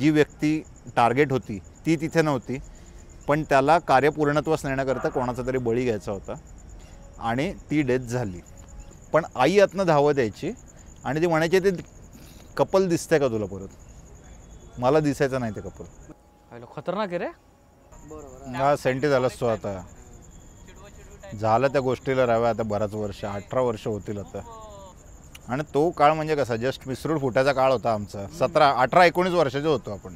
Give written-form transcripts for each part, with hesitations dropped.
जी व्यक्ती टार्गेट होती ती तिथे नव्हती, पण त्याला कार्यपूर्णत्वास नेण्याकरता कोणाचा तरी बळी घ्यायचा होता आणि ती डेथ झाली. पण आई आतनं धावत यायची आणि ती म्हणायची, ते कपल दिसतंय का तुला परत? मला दिसायचं नाही ते कपल. खतरनाक आहे रे. हा सेंटी झालाच तो आता. झालं त्या गोष्टीला राहाव्या आता बराच वर्ष, 18 वर्ष होतील आता. आणि तो काळ म्हणजे कसा जस्ट मिसरूड फुटायचा काळ होता आमचा. 18-19 वर्षाचे होतो आपण.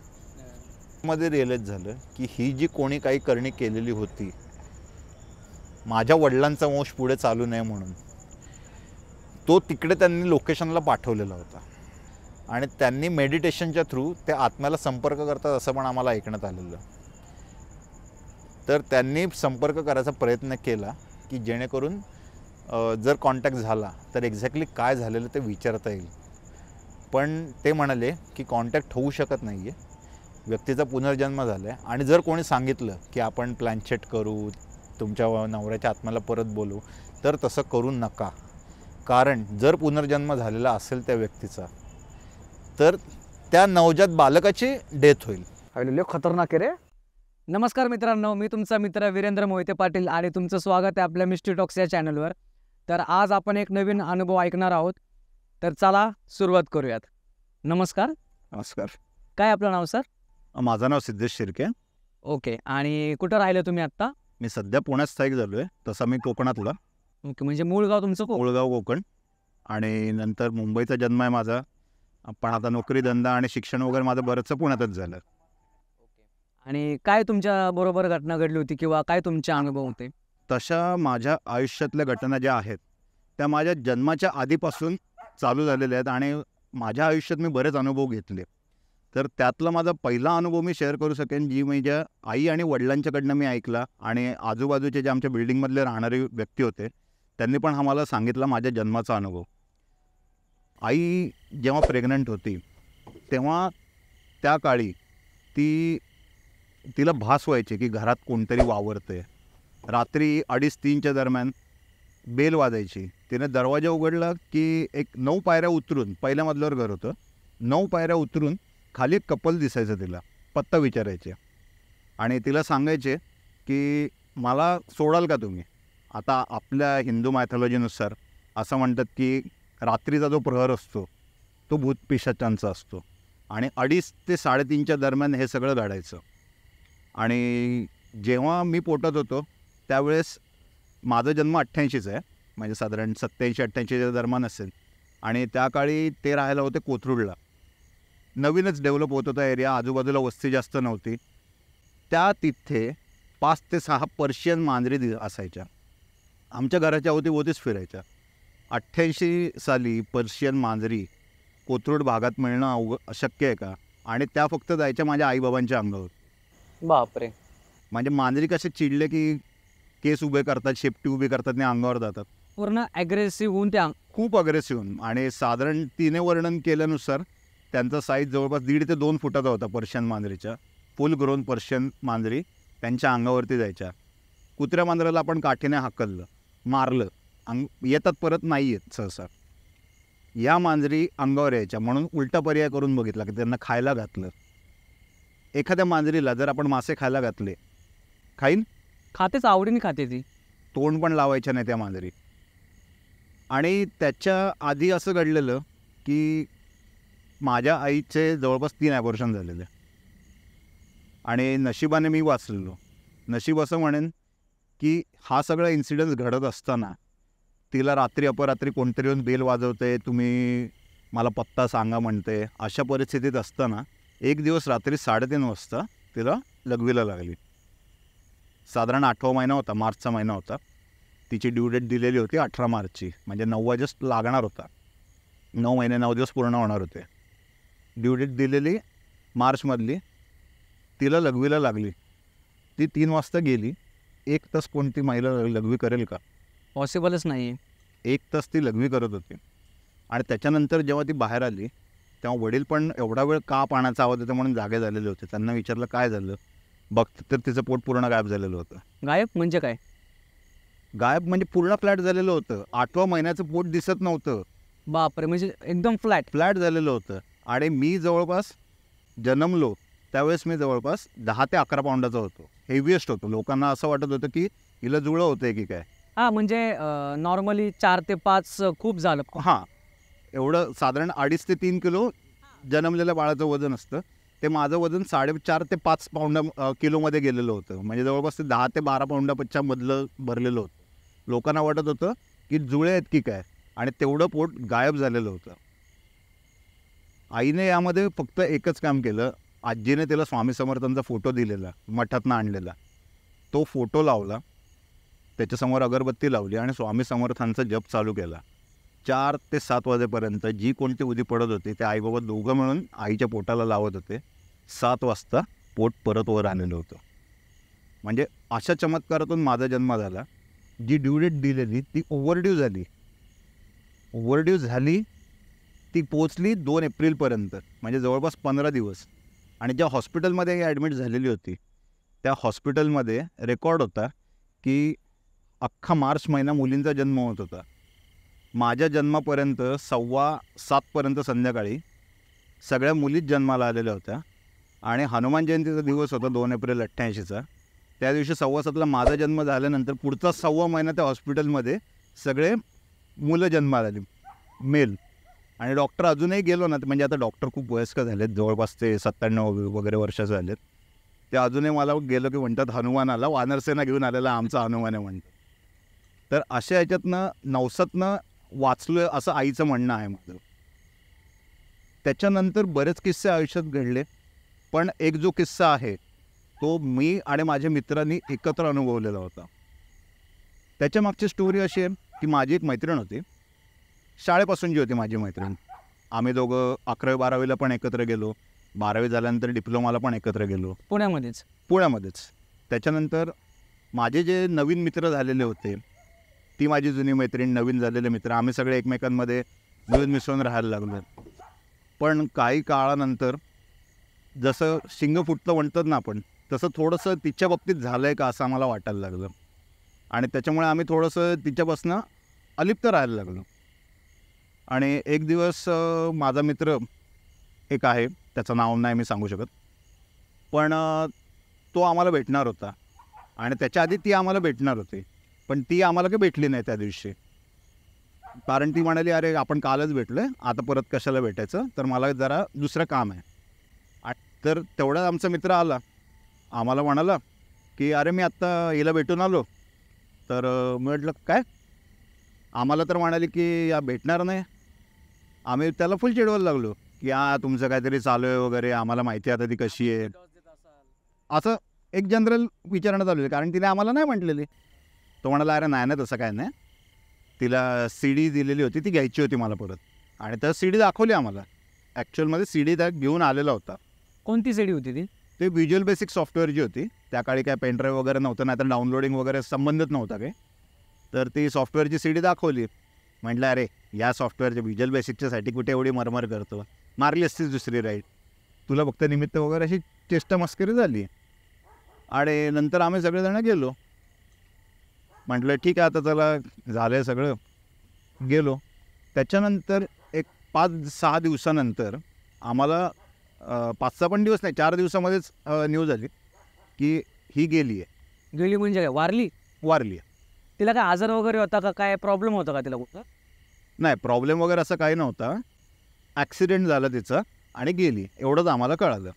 मध्ये रिअलाइज झालं की ही जी कोणी काही करणी केलेली होती, माझ्या वडिलांचा वंश पुढे चालू नये म्हणून, तो तिकडे त्यांनी लोकेशनला पाठवलेला होता. आणि त्यांनी मेडिटेशनच्या थ्रू त्या आत्म्याला संपर्क करतात असं पण आम्हाला ऐकण्यात आलेलं. तर त्यांनी संपर्क करायचा प्रयत्न केला की जेणेकरून जर कॉन्टॅक्ट झाला तर एक्झॅक्टली काय झालेलं ते विचारता येईल. पण ते म्हणाले की कॉन्टॅक्ट होऊ शकत नाही आहे, व्यक्तीचा पुनर्जन्म झाला आहे. आणि जर कोणी सांगितलं की आपण प्लॅनचेट करू, तुमच्या नवऱ्याच्या आत्म्याला परत बोलू, तर तसं करू नका. कारण जर पुनर्जन्म झालेला असेल त्या व्यक्तीचा, तर त्या नवजात बालकाची डेथ होईल. लय खतरनाक आहे रे. नमस्कार मित्रांनो, मी तुमचा मित्र वीरेंद्र मोहिते पाटील आणि तुमचं स्वागत आहे आपल्या मिस्ट्री टॉक्स या चॅनलवर. तर आज आपण एक नवीन अनुभव ऐकणार आहोत. तर चला सुरुवात करूयात. नमस्कार. नमस्कार. काय आपलं नाव सर? माझं नाव सिद्धेश शिर्के. ओके. आणि कुठं राहिले तुम्ही आत्ता? मी सध्या पुण्यात स्थायिक झालो आहे. तसा मी कोकणातला. ओके, म्हणजे मूळ गाव तुमचं मुळगाव कोकण. आणि नंतर मुंबईचा जन्म आहे माझा. पण आता नोकरी धंदा आणि शिक्षण वगैरे माझं बरंचसं पुण्यातच झालं. आणि काय तुमच्या बरोबर घटना घडली होती किंवा काय तुमचे अनुभव होते? तशा माझ्या आयुष्यातल्या घटना ज्या आहेत त्या माझ्या जन्माच्या आधीपासून चालू झालेल्या आहेत आणि माझ्या आयुष्यात मी बरेच अनुभव घेतले. तर त्यातला माझा पहिला अनुभव मी शेअर करू शकेन, जी माझ्या आई आणि वडिलांच्याकडनं मी ऐकला. आणि आजूबाजूचे जे आमच्या बिल्डिंगमधले राहणारे व्यक्ती होते त्यांनी पण आम्हाला सांगितला माझ्या जन्माचा अनुभव. आई जेव्हा प्रेग्नंट होती तेव्हा त्या काळी तिला भास व्हायचे की घरात कोणतरी वावरते. रात्री 2:30-3च्या दरम्यान बेल वाजायची. तिने दरवाजा उघडला की एक 9 पायऱ्या उतरून, पहिल्या मजल्यावर घर होतं, 9 पायऱ्या उतरून खाली एक कपल दिसायचं. तिला पत्ता विचारायचे आणि तिला सांगायचे की मला सोडाल का तुम्ही? आता आपल्या हिंदू मायथॉलॉजीनुसार असं म्हणतात की रात्रीचा जो प्रहर असतो तो भूतपिशाचांचा असतो. आणि 2:30 ते 3:30च्या दरम्यान हे सगळं घडायचं. आणि जेव्हा मी पोटात होतो त्यावेळेस माझा जन्म 88चा आहे, म्हणजे साधारण 87-88च्या दरम्यान असेल. आणि त्या काळी ते राहायला होते कोथरूडला. नवीनच डेव्हलप होत होता एरिया, आजूबाजूला वस्ती जास्त नव्हती. त्या तिथे 5 ते 6 पर्शियन मांजरी असायच्या. आमच्या घराच्या अवतीभोवतीच फिरायच्या. 88 साली पर्शियन मांजरी कोथरूड भागात मिळणं अशक्य आहे का? आणि त्या फक्त जायच्या माझ्या आईबाबांच्या अंगावर. बापरे. म्हणजे मांजरी कसे चिडले की केस उभे करतात, शेपटी उभी करतात आणि अंगावर जातात. पूर्ण ॲग्रेसिव्ह होऊन त्या खूप अग्रेसिव्ह होऊन. आणि साधारण तिने वर्णन केल्यानुसार त्यांचा साईज जवळपास 1.5 ते 2 फुटाचा होता पर्शियन मांजरीच्या. फुल ग्रोन पर्शियन मांजरी त्यांच्या अंगावरती जायच्या. कुत्र्या मांजराला आपण काठीने हाकललं, मारलं, येतात परत नाही येत सहसा. या मांजरी अंगावर यायच्या. म्हणून उलटा पर्याय करून बघितला की त्यांना खायला घातलं. एखाद्या मांजरीला जर आपण मासे खायला घातले, खाईन, खातेच, आवडीने खाते ती. तोंड पण लावायच्या नाही त्या मांजरी. आणि त्याच्या आधी असं घडलेलं की माझ्या आईचे जवळपास 3 ॲबॉर्शन झालेले. आणि नशिबाने मी वाचलेलो. नशीब असं म्हणेन की हा सगळा इन्सिडन्स घडत असताना तिला रात्री अपरात्री कोणतरी येऊन बेल वाजवते, तुम्ही मला पत्ता सांगा म्हणते. अशा परिस्थितीत असताना एक दिवस रात्री 3:30 वाजता तिला लघवीला लागली. साधारण 8वा महिना होता, मार्चचा महिना होता. तिची ड्यू डेट दिलेली होती 18 मार्चची, म्हणजे 9 जस्ट लागणार होता. 9 महिने 9 दिवस पूर्ण होणार होते. ड्यू डेट दिलेली मार्चमधली. तिला लघवीला लागली. ती 3 वाजता गेली. 1 तास कोणती महिला लघवी करेल का? पॉसिबलच नाही. 1 तास ती लघवी करत होती. आणि त्याच्यानंतर जेव्हा ती बाहेर आली तेव्हा वडील पण एवढा वेळ का पाण्याचा आवाज होता म्हणून जागे झालेले होते. त्यांना विचारलं काय झालं, बघतं तर तिचं पोट पूर्ण गायब झालेलं होतं. गायब म्हणजे काय? गायब म्हणजे पूर्ण फ्लॅट झालेलं होतं. 8व्या महिन्याचं पोट दिसत नव्हतं. बापरे, म्हणजे एकदम फ्लॅट झालेलं होतं. आणि मी जवळपास जन्मलो त्यावेळेस मी जवळपास 10 ते 11 पाऊंडाचा होतो. हेवीएस्ट होतो. लोकांना असं वाटत होतं की हिला जुळं होतंय की काय. हां, म्हणजे नॉर्मली 4 ते 5 खूप झालं. हां, एवढं साधारण 2.5 ते 3 किलो जन्मलेल्या बाळाचं वजन असतं. ते माझं वजन 4.5 ते 5 किलोमध्ये गेलेलं होतं. म्हणजे जवळपास ते 10 ते 12 पाऊंडापेक्षा मधलं भरलेलं होतं. लोकांना वाटत होतं की जुळे आहेत की काय, आणि तेवढं पोट गायब झालेलं होतं. आईने यामध्ये फक्त एकच काम केलं. आजीने तिला स्वामी समर्थांचा फोटो दिलेला, मठातनं आणलेला. तो फोटो लावला, त्याच्यासमोर अगरबत्ती लावली आणि स्वामी समर्थांचा जप चालू केला. 4 ते 7 वाजेपर्यंत जी कोणती उदी पडत होती ते आईबाबा दोघं मिळून आईच्या पोटाला लावत होते. 7 वाजता पोट परत वर आलेलं होतं. म्हणजे अशा चमत्कारातून माझा जन्म झाला. जी ड्यू डेट दिलेली ती ओव्हरड्यू झाली. ती पोचली 2 एप्रिलपर्यंत, म्हणजे जवळपास 15 दिवस. आणि ज्या हॉस्पिटलमध्ये ॲडमिट झालेली होती त्या हॉस्पिटलमध्ये रेकॉर्ड होता की अख्खा मार्च महिना मुलींचा जन्म होत होता. माझ्या जन्मापर्यंत 6:15 संध्याकाळी सगळ्या मुलीच जन्माला आलेल्या होत्या. आणि हनुमान जयंतीचा दिवस होता 2 एप्रिल 88चा. त्या दिवशी 7:15 माझा जन्म झाल्यानंतर पुढचा 6 महिना त्या हॉस्पिटलमध्ये सगळे मुलं जन्माला आली, मेल. आणि डॉक्टर अजूनही गेलो ना, म्हणजे आता डॉक्टर खूप वयस्कर झालेत, जवळपास ते 97 वगैरे वर्षाचे झालेत. ते अजूनही मला गेलो की म्हणतात हनुमान आला, वानरसेना घेऊन आलेला आमचा हनुमान आहे म्हणतात. तर अशा ह्याच्यातनं नवसातनं वाचलो असं आईचं म्हणणं आहे माझं. त्याच्यानंतर बरेच किस्से आयुष्यात घडले, पण एक जो किस्सा आहे तो मी आणि माझ्या मित्रांनी एकत्र अनुभवलेला होता. त्याच्या मागची स्टोरी अशी आहे की माझी एक मैत्रीण होती, शाळेपासून जी होती माझी मैत्रीण. आम्ही दोघं 11वी-12वीला पण एकत्र गेलो, 12वी झाल्यानंतर डिप्लोमाला पण एकत्र गेलो, पुण्यामध्येच. त्याच्यानंतर माझे जे नवीन मित्र झालेले होते, ती माझी जुनी मैत्रीण, नवीन झालेले मित्र, आम्ही सगळे एकमेकांमध्ये मिळून मिसळून राहायला लागलो. पण काही काळानंतर जसं शिंग फुटतं म्हणतात ना आपण, तसं थोडंसं तिच्या बाबतीत झालं आहे का असं आम्हाला वाटायला लागलं. आणि त्याच्यामुळे आम्ही थोडंसं तिच्यापासून अलिप्त राहायला लागलो. आणि एक दिवस माझा मित्र एक आहे, त्याचं नाव नाही मी सांगू शकत, पण तो आम्हाला भेटणार होता. आणि त्याच्या आधी ती आम्हाला भेटणार होती, पण ती आम्हाला काही भेटली नाही त्या दिवशी. कारण ती म्हणाली, अरे आपण कालच भेटलो आहे, आता परत कशाला भेटायचं, तर मला जरा दुसरं काम आहे. तर तेवढा आमचा मित्र आला, आम्हाला म्हणाला की अरे मी आत्ता हिला भेटून आलो. तर म्हटलं काय, आम्हाला तर म्हणाली की या भेटणार नाही. आम्ही त्याला फुल चिडवायला लागलो की तुमचं काहीतरी चालू आहे वगैरे, आम्हाला माहिती आहे आता ती कशी आहे, असं एक जनरल विचारणं चालू आहे, कारण तिने आम्हाला नाही म्हटलेली. तो म्हणाला अरे नाही ना तसं काय नाही, तिला CD दिलेली होती, ती घ्यायची होती मला परत. आणि तर CD दाखवली आम्हाला. ॲक्च्युअलमध्ये CD त्या घेऊन आलेला होता. कोणती CD होती ती? ते व्हिज्युअल बेसिक सॉफ्टवेअर जी होती, त्या काळी काय पेनड्राईव्ह वगैरे नव्हतं, नाही तर डाउनलोडिंग वगैरे संबंधच नव्हता काही. तर ती सॉफ्टवेअरची CD दाखवली. म्हटलं अरे या सॉफ्टवेअरच्या व्हिज्युअल बेसिकच्यासाठी कुठे एवढी मरमर करतो, मारली असतीच दुसरी राईट, तुला फक्त निमित्त वगैरे अशी चेष्टा मस्करी झाली. आणि नंतर आम्ही सगळेजण गेलो. म्हटलं ठीक आहे आता चला झालं आहे सगळं, गेलो. त्याच्यानंतर एक 5-6 दिवसानंतर आम्हाला 5-6 पण दिवस नाही, 4 दिवसामध्येच न्यूज आली की ही गेली आहे. गेली म्हणजे काय, वारली आहे. तिला काय आजार वगैरे होता का, काय प्रॉब्लेम होता का तिला कुठं? नाही, प्रॉब्लेम वगैरे असं काही नव्हता. ॲक्सिडेंट झाला तिचा आणि गेली, एवढंच आम्हाला कळालं.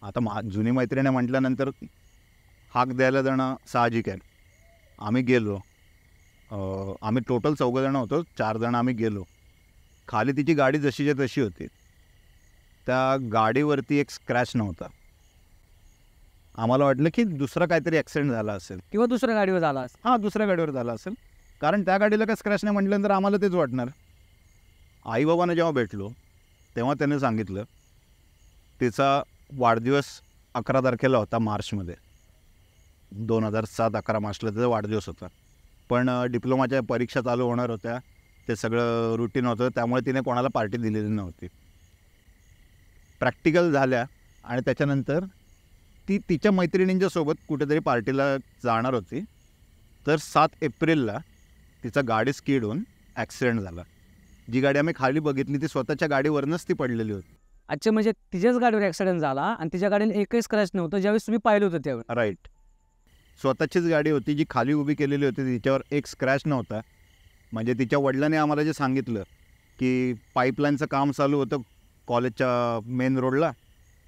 आता जुनी मैत्रिणी म्हटल्यानंतर हाक द्यायला जाणं साहजिक आहे. आम्ही गेलो. आम्ही टोटल 4 जण होतो, 4 जण आम्ही गेलो. खाली तिची गाडी जशीच्या तशी होती. त्या गाडीवरती एक स्क्रॅच नव्हता. आम्हाला वाटलं की दुसरा काहीतरी ॲक्सिडेंट झाला असेल किंवा दुसऱ्या गाडीवर झाला असेल. हां, दुसऱ्या गाडीवर झाला असेल, कारण त्या गाडीला काय स्क्रॅच नाही म्हटल्यानंतर आम्हाला तेच वाटणार. आईबाबांना जेव्हा भेटलो तेव्हा त्याने सांगितलं तिचा वाढदिवस 11 तारखेला होता, मार्चमध्ये 2007 11 मार्चला त्याचा वाढदिवस होता. पण डिप्लोमाच्या परीक्षा चालू होणार होत्या, ते सगळं रुटीन होतं, त्यामुळे तिने कोणाला पार्टी दिलेली नव्हती. प्रॅक्टिकल झाल्या आणि त्याच्यानंतर ती तिच्या मैत्रिणींच्या सोबत कुठेतरी पार्टीला जाणार होती. तर 7 एप्रिलला तिचा गाडी स्किड होऊन ॲक्सिडेंट झाला. जी गाडी आम्ही खाली बघितली ती स्वतःच्या गाडीवरनंच ती पडलेली होती. अच्छा, म्हणजे तिच्याच गाडीवर ॲक्सिडेंट झाला आणि तिच्या गाडीला एकही स्क्रॅच नव्हतं ज्यावेळेस तुम्ही पाहिलं होतं त्यावेळी. राईट. स्वतःचीच गाडी होती जी खाली उभी केलेली होती, तिच्यावर एक स्क्रॅच नव्हता. म्हणजे तिच्या वडिलांनी आम्हाला जे सांगितलं की पाईपलाईनचं काम चालू होतं कॉलेजच्या मेन रोडला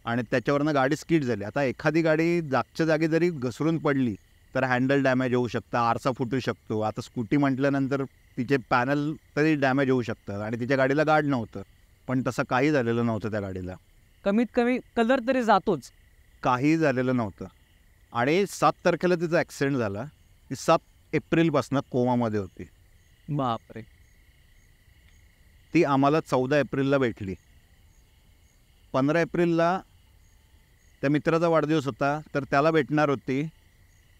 आणि त्याच्यावरनं गाडी स्किड झाली. आता एखादी गाडी जागच्या जागी जरी घसरून पडली तर हँडल डॅमेज होऊ शकतं, आरसा फुटू शकतो. आता स्कूटी म्हटल्यानंतर तिचे पॅनल तरी डॅमेज होऊ शकतात आणि तिच्या गाडीला गार्ड नव्हतं. पण तसं काही झालेलं नव्हतं त्या गाडीला. कमीत कमी कलर तरी जातोच. काही झालेलं नव्हतं. आणि 7 तारखेला तिचा ॲक्सिडेंट झाला. ती 7 एप्रिलपासून कोमामध्ये होती. बापरे. ती आम्हाला 14 एप्रिलला भेटली. 15 एप्रिलला त्या मित्राचा वाढदिवस होता, तर त्याला भेटणार होती.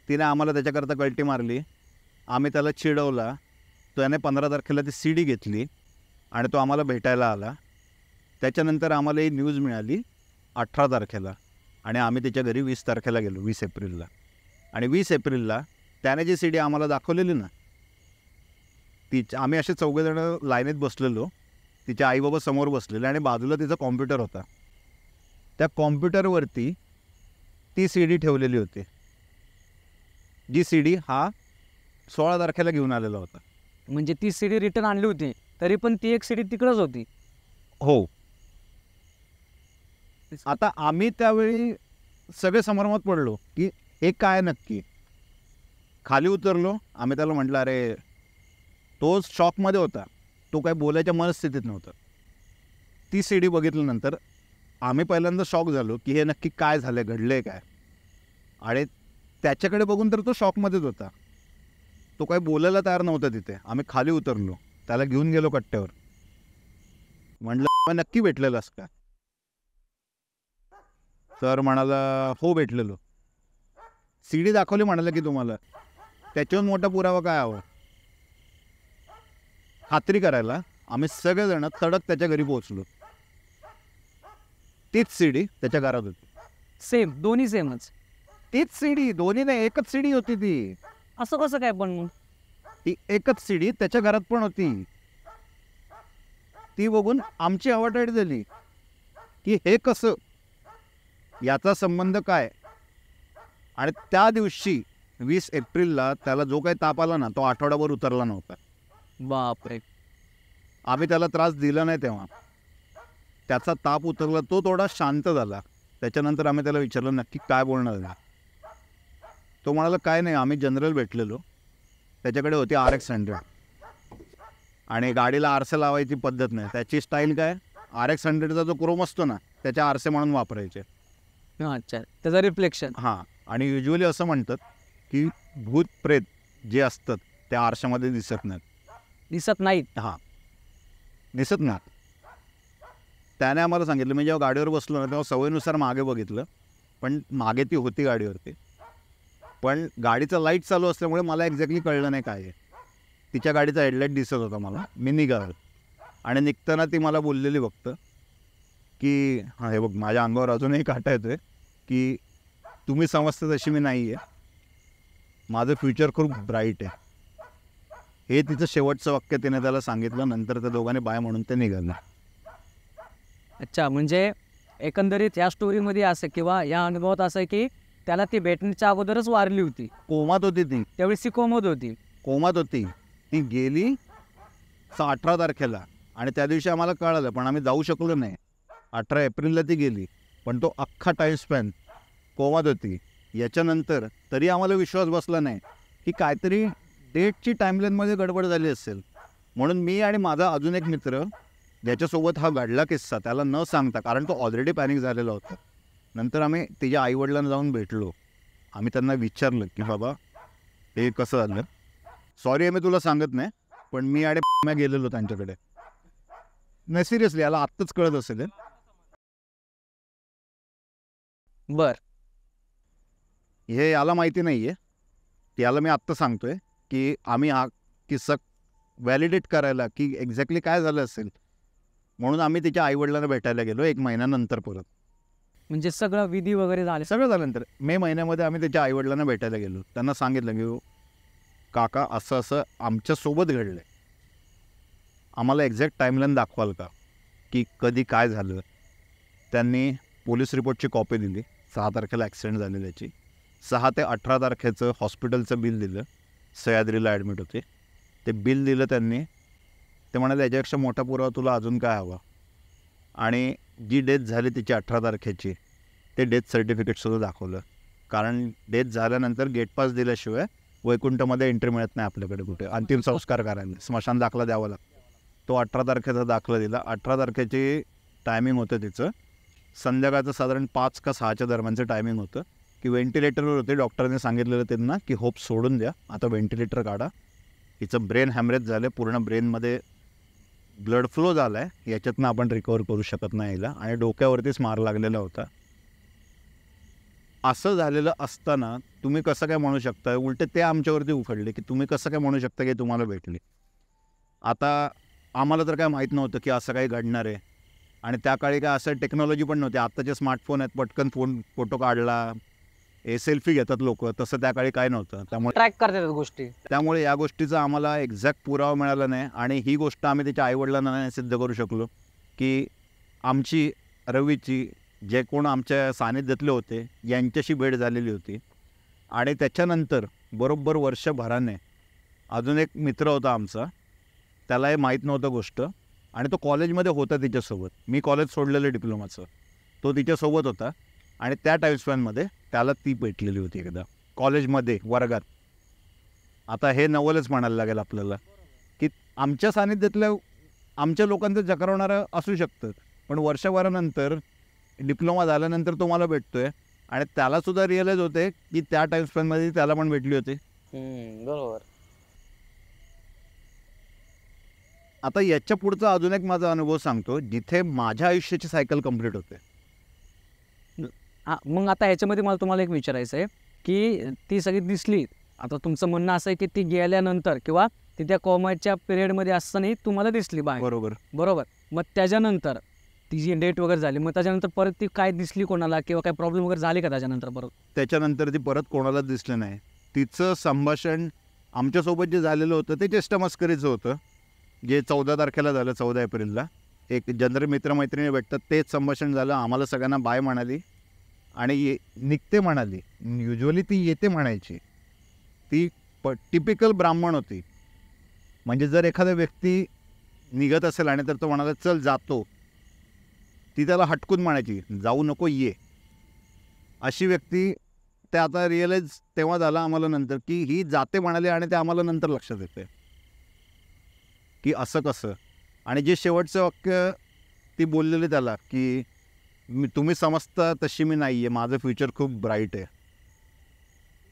तिने आम्हाला त्याच्याकरता कल्टी मारली. आम्ही त्याला चिडवला. त्याने 15 तारखेला ती CD घेतली आणि तो आम्हाला भेटायला आला. त्याच्यानंतर आम्हाला ही न्यूज मिळाली 18 तारखेला आणि आम्ही त्याच्या घरी 20 तारखेला गेलो, 20 एप्रिलला. आणि 20 एप्रिलला त्याने जी CD आम्हाला दाखवलेली ना, आम्ही असे 4 जण लाईनीत बसलेलो. तिचे आईबाबा समोर बसलेले आणि बाजूला तिचा कॉम्प्युटर होता. त्या कॉम्प्युटरवरती ती CD ठेवलेली होती, जी CD हा 16 तारखेला घेऊन आलेला होता. म्हणजे ती CD रिटर्न आणली होती तरी पण ती एक CD तिकडंच होती. हो. आता आम्ही त्यावेळी सगळे संभ्रमात पडलो की हे काय नक्की. खाली उतरलो. आम्ही त्याला म्हटलं, अरे तो शॉकमध्ये होता, तो काय बोलायच्या मनस्थितीत नव्हता. ती CD बघितल्यानंतर आम्ही पहिल्यांदा शॉक झालो की हे नक्की काय झालं, घडलं काय. आणि त्याच्याकडे बघून तर तो शॉकमध्येच होता. तो काही बोलायला तयार नव्हता तिथे. आम्ही खाली उतरलो, त्याला घेऊन गेलो कट्ट्यावर. म्हटलं नक्की भेटलेलंस का. तर म्हणाला हो भेटलेलो. CD दाखवली म्हणाला की तुम्हाला. त्याच्याहून मोठा पुरावा काय हवा. खात्री करायला आम्ही सगळेजण तडक त्याच्या घरी पोहोचलो. तीच CD त्याच्या घरात होती. सेम, दोन्ही सेमच. तीच CD, दोन्ही नाही, एकच CD होती ती. असं कसं काय पण मग. ती एकच CD त्याच्या घरात पण होती. ती बघून आमची आवाटाईट झाली की हे कसं, याचा संबंध काय. आणि त्या दिवशी 20 एप्रिलला त्याला जो काही ताप आला ना, तो आठवडाभर उतरला नव्हता. बापरे. आम्ही त्याला त्रास दिला नाही तेव्हा. त्याचा ताप उतरला, तो थोडा शांत झाला. त्याच्यानंतर आम्ही त्याला विचारलं नक्की काय बोलणार आहे. तो म्हणाला काय नाही, आम्ही जनरल भेटलेलो. त्याच्याकडे होती RX 100 आणि गाडीला आरसे लावायची पद्धत नाही. त्याची स्टाईल काय, RX 100चा जो क्रोम असतो ना, त्याचे आरसे म्हणून वापरायचे. अच्छा, त्याचं रिफ्लेक्शन. हां. आणि युजली असं म्हणतात की भूत प्रेत जे असतात त्या आरशामध्ये दिसत नाहीत. दिसत नाहीत. हां, दिसत नाहीत. त्याने आम्हाला सांगितलं. मी जेव्हा गाडीवर बसलो ना, तेव्हा सवयीनुसार मागे बघितलं. पण मागे ती होती गाडीवरती. पण गाडीचं लाईट चालू असल्यामुळे मला एक्झॅक्टली कळलं नाही काय आहे. तिच्या गाडीचा हेडलाईट दिसत होता मला. मी निघालो आणि निघताना ती मला बोललेली फक्त की हां हे बघ, माझ्या अंगावर अजूनही काटा येतोय की तुम्ही समजता तशी मी नाही आहे, माझं फ्युचर खूप ब्राईट आहे. हे तिचं शेवटचं वाक्य तिने त्याला सांगितलं. नंतर त्या दोघांनी बाय म्हणून ते निघालं. अच्छा, म्हणजे एकंदरीत या स्टोरीमध्ये असं किंवा या अनुभवात असं आहे की त्याला ती भेटण्याच्या अगोदरच वारली होती. कोमात होती ती. त्यावेळेस ती कोमात होती. कोमात होती. ती गेली 18 तारखेला आणि त्या दिवशी आम्हाला कळालं, पण आम्ही जाऊ शकलो नाही. 18 एप्रिलला ती गेली, पण तो अख्खा टाईम स्पॅन कोमात होती. याच्यानंतर तरी आम्हाला विश्वास बसला नाही की काहीतरी डेटची टाईमलाईनमध्ये गडबड झाली असेल. म्हणून मी आणि माझा अजून एक मित्र ज्याच्यासोबत हा घडला किस्सा, त्याला न सांगता, कारण तो ऑलरेडी पॅनिक झालेला होता. नंतर आम्ही तिच्या आईवडिलांना जाऊन भेटलो. आम्ही त्यांना विचारलं की बाबा हे कसं झालं. सॉरी आहे मी तुला सांगत नाही, पण मी आणि गेलेलो त्यांच्याकडे. नाही सिरियसली, याला आत्ताच कळत असेल. बर. हे याला माहिती नाही आहे. याला मी आत्ता सांगतोय की आम्ही हा किस्सा व्हॅलिडेट करायला की एक्झॅक्टली काय झालं असेल म्हणून आम्ही तिच्या आईवडिलांना भेटायला गेलो 1 महिन्यानंतर परत. म्हणजे सगळं विधी वगैरे झाले. सगळं झाल्यानंतर मे महिन्यामध्ये आम्ही त्याच्या आईवडिलांना भेटायला गेलो. त्यांना सांगितलं की काका असं असं आमच्यासोबत घडलं आहे, आम्हाला एक्झॅक्ट टाईमलाईन दाखवाल का की कधी काय झालं. त्यांनी पोलीस रिपोर्टची कॉपी दिली, 6 तारखेला ॲक्सिडेंट झालेल्याची. 6 ते 18 तारखेचं हॉस्पिटलचं बिल दिलं, सह्याद्रीला ॲडमिट होते. ते बिल दिलं त्यांनी. ते म्हणाले याच्यापेक्षा मोठा पुरावा तुला अजून काय हवा. आणि जी डेथ झाली तिची 18 तारखेची, ते डेथ सर्टिफिकेटसुद्धा दाखवलं. कारण डेथ झाल्यानंतर गेट पास दिल्याशिवाय वैकुंठमध्ये एंट्री मिळत नाही आपल्याकडे कुठे अंतिम संस्कार करायला. स्मशान दाखला द्यावा लागतो. तो 18 तारखेचा दाखला दिला. 18 तारखेची टायमिंग होतं तिचं, संध्याकाळचं साधारण 5 का 6च्या दरम्यानचं टायमिंग होतं. की व्हेंटिलेटरवर होते. डॉक्टरांनी सांगितलेलं त्यांना की होप सोडून द्या, आता व्हेंटिलेटर काढा. हिचं ब्रेन हॅमरेज झालं, पूर्ण ब्रेनमध्ये ब्लड फ्लो झाला आहे, याच्यातनं आपण रिकवर करू शकत नाही हिला. आणि डोक्यावरतीच मार लागलेला होता. असं झालेलं असताना तुम्ही कसं काय म्हणू शकता, उलटे ते आमच्यावरती उफडले की तुम्ही कसं काय म्हणू शकता की तुम्हाला भेटली. आता आम्हाला तर काय माहीत नव्हतं की असं काही घडणार आहे. आणि त्या काळी काय असं टेक्नॉलॉजी पण नव्हती. आत्ताचे स्मार्टफोन आहेत, पटकन फोटो काढला, सेल्फी घेतात लोक, तसं त्या काळी काय नव्हतं. ट्रॅक करतात गोष्टी. त्यामुळे या गोष्टीचा आम्हाला एक्झॅक्ट पुरावा मिळाला नाही. आणि ही गोष्ट आम्ही त्याच्या आईवडिलांना नाही सिद्ध करू शकलो की आमची रवीची जे कोण आमच्या सानिध्यातले होते यांच्याशी भेट झालेली होती. आणि त्याच्यानंतर बरोबर वर्षभराने अजून एक मित्र होता आमचा, त्याला हे माहीत नव्हतं गोष्ट. आणि तो कॉलेजमध्ये होता तिच्यासोबत. मी कॉलेज सोडलेलं डिप्लोमाचं, तो तिच्यासोबत होता. आणि त्या टाईमस्पॅनमध्ये त्याला ती भेटलेली होती एकदा कॉलेजमध्ये वर्गात. आता हे नवलच म्हणायला लागेल आपल्याला की आमच्या सानिध्यातल्या आमच्या लोकांचं चक्रावणारं असू शकतं, पण वर्षभरानंतर डिप्लोमा झाल्यानंतर तो मला भेटतो आहे. आणि त्यालासुद्धा रिअलाईज होते की त्या टाईमस्पॅनमध्ये त्याला पण भेटली होती. बरोबर. आता याच्या पुढचा अजून एक माझा अनुभव सांगतो, जिथे माझ्या आयुष्याची सायकल कंप्लीट होते. मग आता ह्याच्यामध्ये मला तुम्हाला एक विचारायचं आहे की ती सगळी दिसली. आता तुमचं म्हणणं असं आहे की ती गेल्यानंतर किंवा ती त्या कोमाच्या पिरियडमध्ये असतानाही तुम्हाला दिसली बाहेर. बरोबर. मग त्याच्यानंतर ती जी डेट वगैरे झाली, मग त्याच्यानंतर परत ती काय दिसली कोणाला किंवा काय प्रॉब्लेम वगैरे झाले का त्याच्यानंतर परत? त्याच्यानंतर ती परत कोणालाच दिसलं नाही. तिचं संभाषण आमच्यासोबत जे झालेलं होतं ते चेष्टामस्करीचं होतं, जे 14 तारखेला झालं, 14 एप्रिलला. एक जनरल मित्रमैत्रिणी भेटतात, तेच संभाषण झालं. आम्हाला सगळ्यांना बाय म्हणाली आणि निघते म्हणाली. युजली ती येते म्हणायची. ती टिपिकल ब्राह्मण होती. म्हणजे जर एखादा व्यक्ती निघत असेल आणि तर तो म्हणाला चल जातो, ती त्याला हटकून म्हणायची जाऊ नको ये. अशी व्यक्ती. ते आता रिअलाईज तेव्हा झालं आम्हाला नंतर की ही जाते म्हणाली आणि ते आम्हाला नंतर लक्षात येते की असं कसं. आणि जे शेवटचं वाक्य ती बोललेली त्याला की तुम्ही समजता तशी मी नाही आहे, माझं फ्युचर खूप ब्राईट आहे.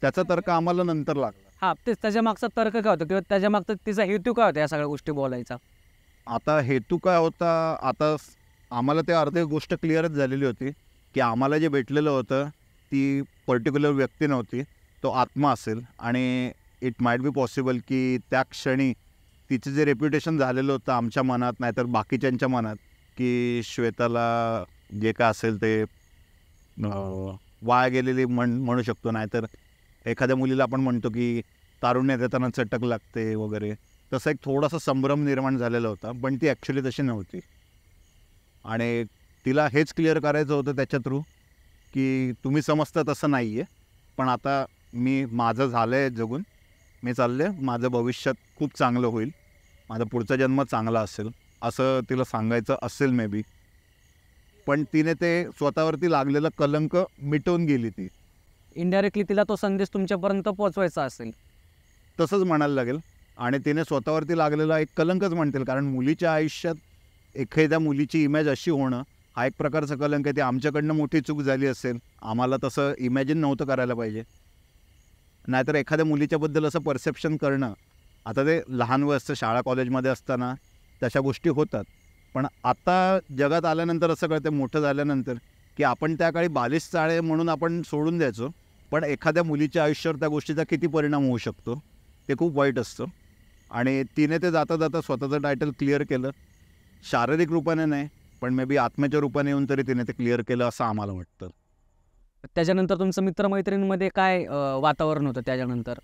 त्याचा तर्क आम्हाला नंतर लागला. तेच त्याच्या मागचा तर्क काय होता किंवा त्याच्या मागचा तिचा हेतू काय होता या सगळ्या गोष्टी बोलायचा? आता हेतू काय होता, आता आम्हाला ते अर्धी गोष्ट क्लिअरच झालेली होती की आम्हाला जे भेटलेलं होतं ती पर्टिक्युलर व्यक्ती नव्हती, तो आत्मा असेल. आणि इट माइट बी पॉसिबल की त्या क्षणी तिचं जे रेप्युटेशन झालेलं होतं आमच्या मनात, नाहीतर बाकीच्यांच्या मनात, की श्वेताला जे काय असेल ते वाया गेलेली म्हणू शकतो. नाहीतर एखाद्या मुलीला आपण म्हणतो की तारुण्यात येताना चटक लागते वगैरे, तसा एक थोडासा संभ्रम निर्माण झालेला होता. पण ती ॲक्च्युली तशी नव्हती. आणि तिला हेच क्लिअर करायचं होतं त्याच्या थ्रू की तुम्ही समजता तसं नाही आहे, पण आता मी माझं झालं आहे जगून, मी चालले, माझं भविष्यात खूप चांगलं होईल, माझा पुढचा जन्म चांगला असेल, असं तिला सांगायचं असेल मे बी. पण तिने ते स्वतःवरती लागलेलं कलंक मिटवून गेली. ती इनडायरेक्टली तिला तो संदेश तुमच्यापर्यंत पोहोचवायचा असेल, तसंच म्हणायला लागेल. आणि तिने स्वतःवरती लागलेला एक कलंकच म्हणतील, कारण मुलीच्या आयुष्यात एखाद्या मुलीची इमेज अशी होणं हा एक प्रकारचा कलंक आहे. ते आमच्याकडनं मोठी चूक झाली असेल, आम्हाला तसं इमॅजिन नव्हतं करायला पाहिजे. नाहीतर एखाद्या मुलीच्याबद्दल असं परसेप्शन करणं, आता ते लहान वय असतं, शाळा कॉलेजमध्ये असताना तशा गोष्टी होतात. पण आता जगात आल्यानंतर असं कळतं, मोठं झाल्यानंतर, की आपण त्या काळी बालिश चाळे म्हणून आपण सोडून द्यायचो, पण एखाद्या मुलीच्या आयुष्यावर त्या गोष्टीचा किती परिणाम होऊ शकतो ते खूप वाईट असतं. आणि तिने ते जाता जाता स्वतःचं टायटल क्लिअर केलं. शारीरिक रूपाने नाही, पण मे बी आत्म्याच्या रूपाने येऊन तरी तिने ते क्लिअर केलं असं आम्हाला वाटतं. त्याच्यानंतर तुमचं मित्रमैत्रिणींमध्ये काय वातावरण होतं त्याच्यानंतर?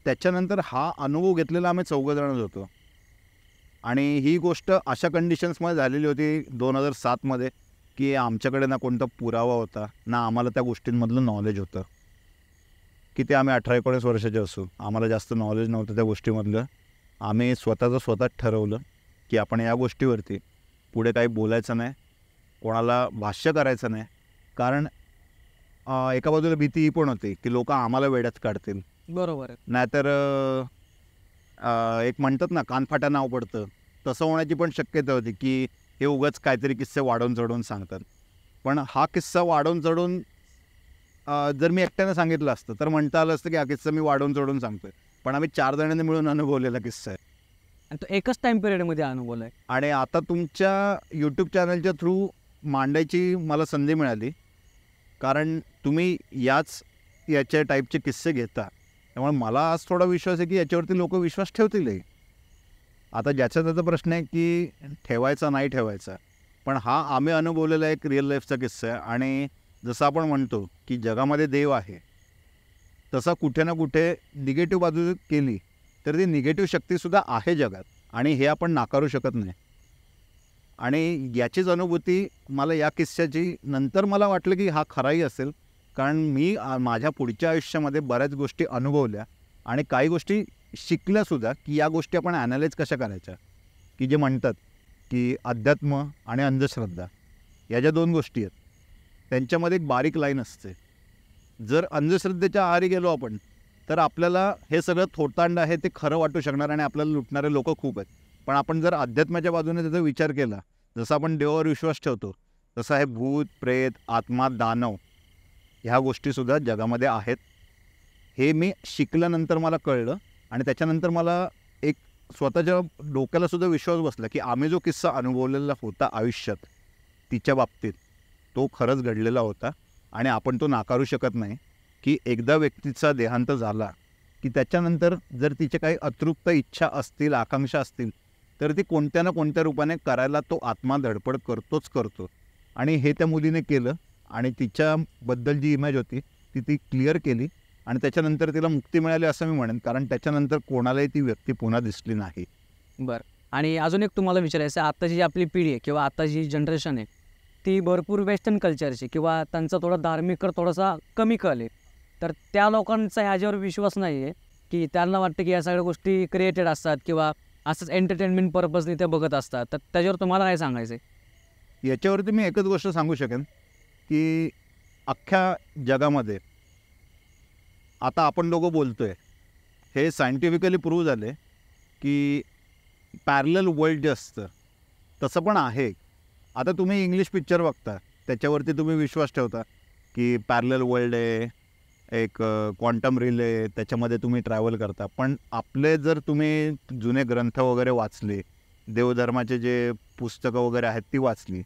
त्याच्यानंतर हा अनुभव घेतलेला आम्ही 4 जणच होतो. आणि ही गोष्ट अशा कंडिशन्समध्ये झालेली होती 2007मध्ये की आमच्याकडे ना कोणता पुरावा होता ना आम्हाला त्या गोष्टींमधलं नॉलेज होतं. किती आम्ही 18-19 वर्षाचे असू, आम्हाला जास्त नॉलेज नव्हतं त्या गोष्टीमधलं. आम्ही स्वतःच ठरवलं की आपण या गोष्टीवरती पुढे काही बोलायचं नाही, कोणाला भाष्य करायचं नाही. कारण एका बाजूला भीती ही पण होती की लोक आम्हाला वेड्यात काढतील, बरोबर आहे. नाहीतर एक म्हणतात ना कानफाटा नाव पडतं, तसं होण्याची पण शक्यता होती की हे उगाच काहीतरी किस्से वाढवून चढवून सांगतात. पण हा किस्सा वाढवून चढवून जर मी एकट्यानं सांगितलं असतं तर म्हणता आलं असतं की हा किस्सा मी वाढवून चढवून सांगतोय. पण आम्ही 4 जणांनी मिळून अनुभवलेला किस्सा आहे. आणि तो एकच टाइम पिरियडमध्ये अनुभवला आहे. आणि आता तुमच्या यूट्यूब चॅनलच्या थ्रू मांडायची मला संधी मिळाली, कारण तुम्ही याच्या टाईपचे किस्से घेता. त्यामुळे मला आज थोडा विश्वास आहे की याच्यावरती लोक विश्वास ठेवतीलही. आता ज्याचा त्याचा प्रश्न आहे की ठेवायचा नाही ठेवायचा. पण हा आम्ही अनुभवलेला एक रिअल लाईफचा किस्सा आहे. आणि जसं आपण म्हणतो की जगामध्ये देव आहे, तसा कुठे ना कुठे निगेटिव्ह बाजू केली तर ती निगेटिव्ह शक्तीसुद्धा आहे जगात, आणि हे आपण नाकारू शकत नाही. आणि याचीच अनुभूती मला या किस्स्याची नंतर मला वाटलं की हा खराही असेल, कारण मी माझ्या पुढच्या आयुष्यामध्ये बऱ्याच गोष्टी अनुभवल्या आणि काही गोष्टी शिकल्यासुद्धा की या गोष्टी आपण ॲनालाइज कशा करायच्या. की जे म्हणतात की अध्यात्म आणि अंधश्रद्धा या ज्या 2 गोष्टी आहेत त्यांच्यामध्ये एक बारीक लाईन असते. जर अंधश्रद्धेच्या आहारी गेलो आपण तर आपल्याला हे सगळं थोतांड आहे ते खरं वाटू शकणार आणि आपल्याला लुटणारे लोक खूप आहेत. पण आपण जर अध्यात्माच्या बाजूने त्याचा विचार केला, जसं आपण देवावर विश्वास ठेवतो तसं हे भूत, प्रेत, आत्मा, दानव ह्या गोष्टीसुद्धा जगामध्ये आहेत. हे मी शिकल्यानंतर मला कळलं. आणि त्याच्यानंतर मला एक स्वतःच्या डोक्यालासुद्धा विश्वास बसला की आम्ही जो किस्सा अनुभवलेला होता आयुष्यात तिच्या बाबतीत, तो खरंच घडलेला होता. आणि आपण तो नाकारू शकत नाही की एकदा व्यक्तीचा देहांत झाला की त्याच्यानंतर जर तिचे काही अतृप्त इच्छा असतील, आकांक्षा असतील, तर ती कोणत्या ना कोणत्या रूपाने करायला तो आत्मा धडपड करतोच करतो. आणि हे त्या मुलीने केलं आणि तिच्याबद्दल जी इमेज होती ती क्लिअर केली. आणि त्याच्यानंतर तिला मुक्ती मिळाली असं मी म्हणेन, कारण त्याच्यानंतर कोणालाही ती व्यक्ती पुन्हा दिसली नाही. बरं. आणि अजून एक तुम्हाला विचारायचं आहे, आत्ताची जी आपली पिढी आहे किंवा आत्ताची जनरेशन आहे ती भरपूर वेस्टर्न कल्चरची किंवा त्यांचा थोडा धार्मिक थोडासा कमी कल आहे. तर त्या लोकांचा ह्याच्यावर विश्वास नाही आहे की त्यांना वाटतं की या सगळ्या गोष्टी क्रिएटेड असतात किंवा असंच एंटरटेनमेंट पर्पजने ते बघत असतात. तर त्याच्यावर तुम्हाला काय सांगायचं आहे? याच्यावरती मी एकच गोष्ट सांगू शकेन की अख्ख्या जगामध्ये आता आपण दोघं बोलतोय हे सायंटिफिकली प्रूव्ह झाले की पॅरलल वर्ल्ड जे असतं तसं पण आहे. आता तुम्ही इंग्लिश पिक्चर बघता, त्याच्यावरती तुम्ही विश्वास ठेवता की पॅरलल वर्ल्ड आहे, एक क्वांटम रिल आहे, त्याच्यामध्ये तुम्ही ट्रॅव्हल करता. पण आपले जर तुम्ही जुने ग्रंथ वगैरे वाचले, देवधर्माचे जे पुस्तकं वगैरे आहेत ती वाचली,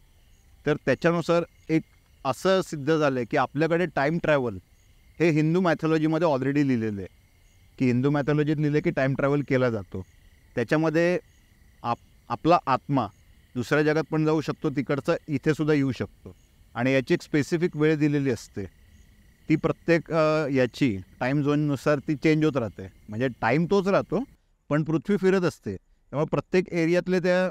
तर त्याच्यानुसार एक असं सिद्ध झालं आहे की आपल्याकडे टाईम ट्रॅव्हल हे हिंदू मॅथॉलॉजीमध्ये ऑलरेडी लिहिलेलं आहे. की हिंदू मॅथॉलॉजीत लिहिलं की टाईम ट्रॅव्हल केला जातो. त्याच्यामध्ये आपला आत्मा दुसऱ्या जगात पण जाऊ शकतो, तिकडचं इथेसुद्धा येऊ शकतो. आणि याची एक स्पेसिफिक वेळ दिलेली असते. ती प्रत्येक याची टाईम झोननुसार ती चेंज होत राहते. म्हणजे टाईम तोच राहतो पण पृथ्वी फिरत असते. त्यामुळे प्रत्येक एरियातले त्या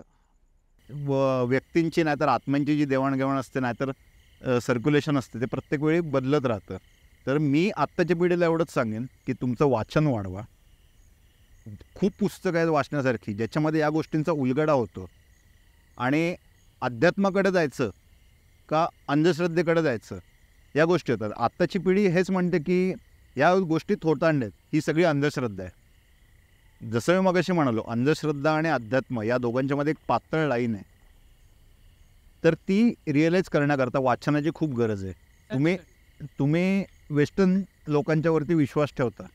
व्यक्तींची नाहीतर आत्म्यांची जी देवाणघेवाण असते नाहीतर सर्क्युलेशन असते ते प्रत्येक वेळी बदलत राहतं. तर मी आत्ताच्या पिढीला एवढंच सांगेन की तुमचं वाचन वाढवा. खूप पुस्तकं आहेत वाचण्यासारखी ज्याच्यामध्ये या गोष्टींचा उलगडा होतो. आणि अध्यात्माकडे जायचं का अंधश्रद्धेकडे जायचं या गोष्टी होतात. आत्ताची पिढी हेच म्हणते की या गोष्टी थोतांड आहेत, ही सगळी अंधश्रद्धा आहे. जसं मी मगाशी म्हणालो, अंधश्रद्धा आणि अध्यात्म या दोघांच्यामध्ये एक पातळ लाईन आहे. तर ती रिअलाईज करण्याकरता वाचनाची खूप गरज आहे. तुम्ही वेस्टर्न लोकांच्यावरती विश्वास ठेवता,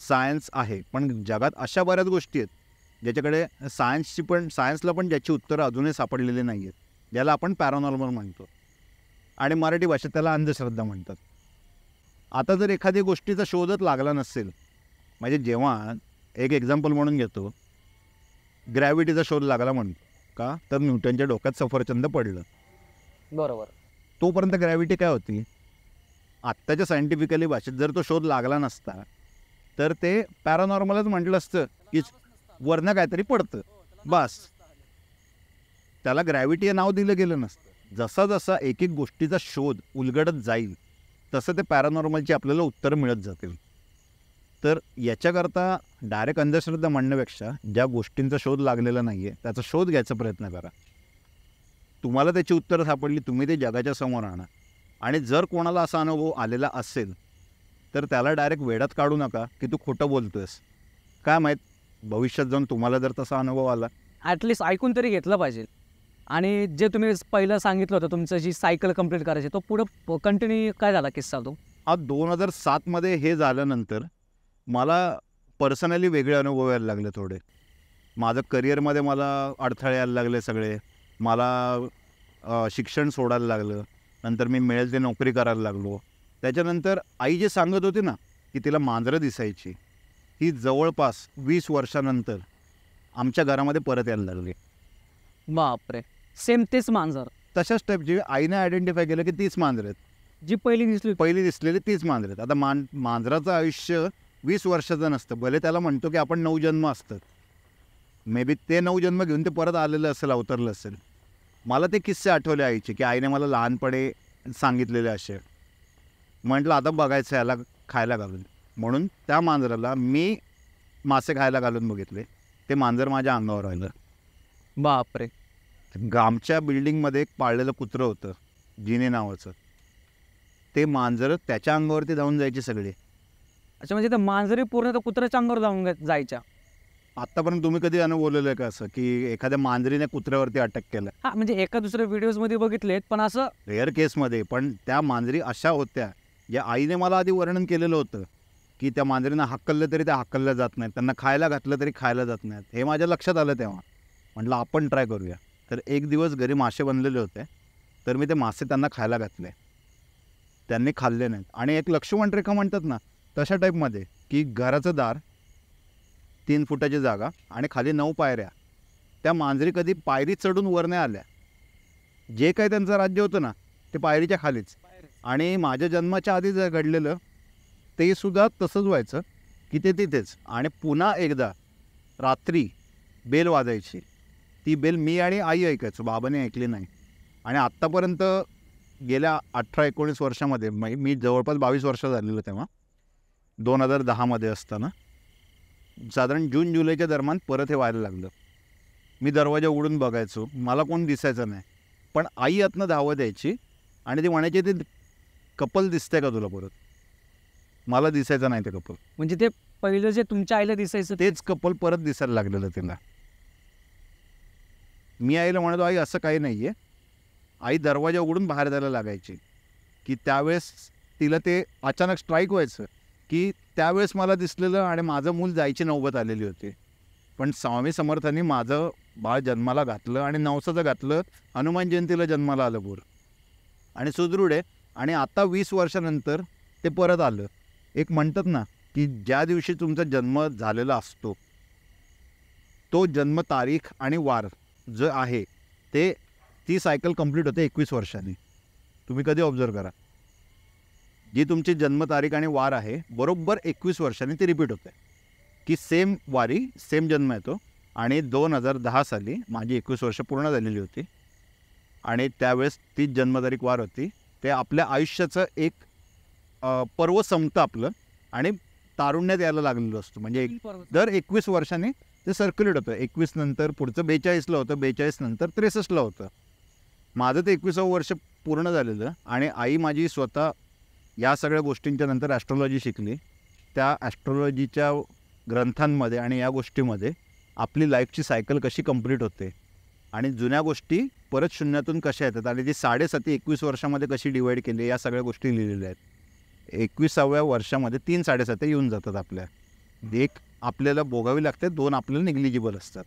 सायन्स आहे, पण जगात अशा बऱ्याच गोष्टी आहेत ज्याच्याकडे सायन्सला पण ज्याची उत्तरं अजूनही सापडलेली नाही आहेत, ज्याला आपण पॅरानॉर्मल म्हणतो आणि मराठी भाषेत त्याला अंधश्रद्धा म्हणतात. आता जर एखादी गोष्टीचा शोधच लागला नसेल, म्हणजे जेव्हा एक एक्झाम्पल म्हणून घेतो, ग्रॅव्हिटीचा शोध लागला म्हणतो का, तर न्यूटनच्या डोक्यात सफरचंद पडलं. बरोबर. तोपर्यंत ग्रॅव्हिटी काय होती? आत्ताच्या सायंटिफिकली भाषेत जर तो शोध लागला नसता तर ते पॅरानॉर्मलच म्हटलं असतं की वरनं काहीतरी पडतं, बस. त्याला ग्रॅव्हिटी हे नाव दिलं गेलं नसतं. जसा जसा एक एक गोष्टीचा शोध उलगडत जाईल तसं ते पॅरानॉर्मलची आपल्याला उत्तरं मिळत जातील. तर याच्याकरता डायरेक्ट अंधश्रद्धा म्हणण्यापेक्षा ज्या गोष्टींचा शोध लागलेला नाही आहे त्याचा शोध घ्यायचा प्रयत्न करा. तुम्हाला त्याची उत्तरं सापडली, तुम्ही ते जगाच्या समोर आणा. आणि जर कोणाला असा अनुभव आलेला असेल तर त्याला डायरेक्ट वेड्यात काढू नका की तू खोटं बोलतोयस. काय माहीत भविष्यात जाऊन तुम्हाला जर तसा अनुभव आला. ॲटलिस्ट ऐकून तरी घेतलं पाहिजे. आणि जे तुम्ही पहिलं सांगितलं होतं तुमचं जी सायकल कंप्लीट करायची, तो पुढं कंटिन्यू काय झाला किस्सा तो? 2007 हे झाल्यानंतर मला पर्सनली वेगळे अनुभव यायला लागले थोडे. माझं करिअरमध्ये मला अडथळे यायला लागले सगळे. मला शिक्षण सोडायला लागलं. नंतर मी मिळेल ते नोकरी करायला लागलो. त्याच्यानंतर आई जे सांगत होती ना की तिला मांजरं दिसायची, ही जवळपास 20 वर्षानंतर आमच्या घरामध्ये परत यायला लागली. बापरे, सेम तेच मांजर तशाच टाईपची आईने आयडेंटिफाय केलं की तीच मांजरं आहेत. जी पहिली दिसली तीच मांजरं आहेत. आता मांजराचं आयुष्य 20 वर्षाचं नसतं. भले त्याला म्हणतो की आपण 9 जन्म असतात, मे बी ते 9 जन्म घेऊन ते परत आलेलं असेल, अवतरलं असेल. मला ते किस्से आठवले आईचे की आईने मला लहानपणे सांगितलेले असे. म्हटलं आता बघायचं याला खायला घालून. म्हणून त्या मांजराला मी मासे खायला घालून बघितले. ते मांजर माझ्या अंगावर राहिलं. बापरे. आमच्या बिल्डिंगमध्ये एक पाळलेलं कुत्रं होतं जिने नावाचं. ते मांजर त्याच्या अंगावरती धावून जायचे सगळे. अच्छा, म्हणजे त्या मांजरी पूर्ण त्या कुत्र्याच्या अंगावर जाऊन जायच्या. आत्तापर्यंत तुम्ही कधी अनुभवलेलं आहे का असं की एखाद्या मांजरीने कुत्र्यावरती अटॅक केलं? हां, म्हणजे एका दुसऱ्या व्हिडिओजमध्ये बघितलेत, पण असं रेअर केसमध्ये. पण त्या मांजरी अशा होत्या ज्या आईने मला आधी वर्णन केलेलं होतं की त्या मांजरीनं हाकललं तरी त्या हाकलल्या जात नाहीत, त्यांना खायला घातलं तरी खायला जात नाहीत. हे माझ्या लक्षात आलं तेव्हा. म्हटलं आपण ट्राय करूया. तर एक दिवस घरी मासे बनलेले होते, तर मी ते मासे त्यांना खायला घातले. त्यांनी खाल्ले नाहीत. आणि एक लक्ष्मण रेखा म्हणतात ना तशा टाईपमध्ये की घराचं दार, 3 फुटाची जागा आणि खाली 9 पायऱ्या. त्या मांजरी कधी पायरी चढून वर नाही आल्या. जे काही त्यांचं राज्य होतं ना ते पायरीच्या खालीच. आणि माझ्या जन्माच्या आधी जे घडलेलं ते सुद्धा तसंच व्हायचं की ते तिथेच. आणि पुन्हा एकदा रात्री बेल वाजायची. ती बेल मी आणि आई ऐकायचो, बाबाने ऐकली नाही. आणि आत्तापर्यंत गेल्या 18-19 वर्षामध्ये मी जवळपास 22 वर्ष झालेलं तेव्हा 2010 असताना साधारण जून-जुलैच्या दरम्यान परत हे व्हायला लागलं. मी दरवाजा उघडून बघायचो, मला कोण दिसायचं नाही. पण आई आतनं धावत यायची आणि ती म्हणायची ते कपल दिसतंय का तुला परत? मला दिसायचं नाही ते कपल. म्हणजे ते पहिलं जे तुमच्या आईला दिसायचं तेच कपल परत दिसायला लागलेलं तिला. मी आईला म्हणतो आई असं काही नाही आहे. आई दरवाजा उघडून बाहेर जायला लागायची की त्यावेळेस तिला ते अचानक स्ट्राईक व्हायचं की त्यावेळेस मला दिसलेलं आणि माझं मूल जायची नौबत आलेली होती. पण स्वामी समर्थांनी माझं बाळ जन्माला घातलं आणि नवसाचं घातलं. हनुमान जयंतीला जन्माला आलं पूर आणि सुदृढ आहे. आणि आता 20 वर्षानंतर ते परत आलं. एक म्हणतात ना की ज्या दिवशी तुमचा जन्म झालेला असतो तो जन्म तारीख आणि वार जो आहे ते ती सायकल कंप्लीट होते 21 वर्षांनी. तुम्ही कधी ऑब्झर्व करा, जी तुमची जन्मतारीख आणि वार आहे बरोबर 21 वर्षांनी ती रिपीट होते की सेम वारी सेम जन्म येतो. आणि 2010 साली माझी 21 वर्ष पूर्ण झालेली होती आणि त्यावेळेस तीच जन्मतारीख वार होती. ते आपल्या आयुष्याचं एक पर्व संपतं आपलं आणि तारुण्यात यायला लागलेलं असतं. म्हणजे दर 21 वर्षांनी ते सर्क्युलेट होतं. 21 नंतर पुढचं 42ला होतं, 42 नंतर 63ला होतं. माझं ते 21वं वर्ष पूर्ण झालेलं. आणि आई माझी स्वतः या सगळ्या गोष्टींच्या नंतर ॲस्ट्रॉलॉजी शिकली. त्या ॲस्ट्रॉलॉजीच्या ग्रंथांमध्ये आणि या गोष्टीमध्ये आपली लाईफची सायकल कशी कंप्लीट होते आणि जुन्या गोष्टी परत शून्यातून कशा येतात आणि ती 7.5 21 वर्षामध्ये कशी डिवाईड केली या सगळ्या गोष्टी लिहिलेल्या आहेत. 21व्या वर्षामध्ये 3 7.5 येऊन जातात आपल्या. एक आपल्याला भोगावी लागते, 2 आपल्याला निग्लिजिबल असतात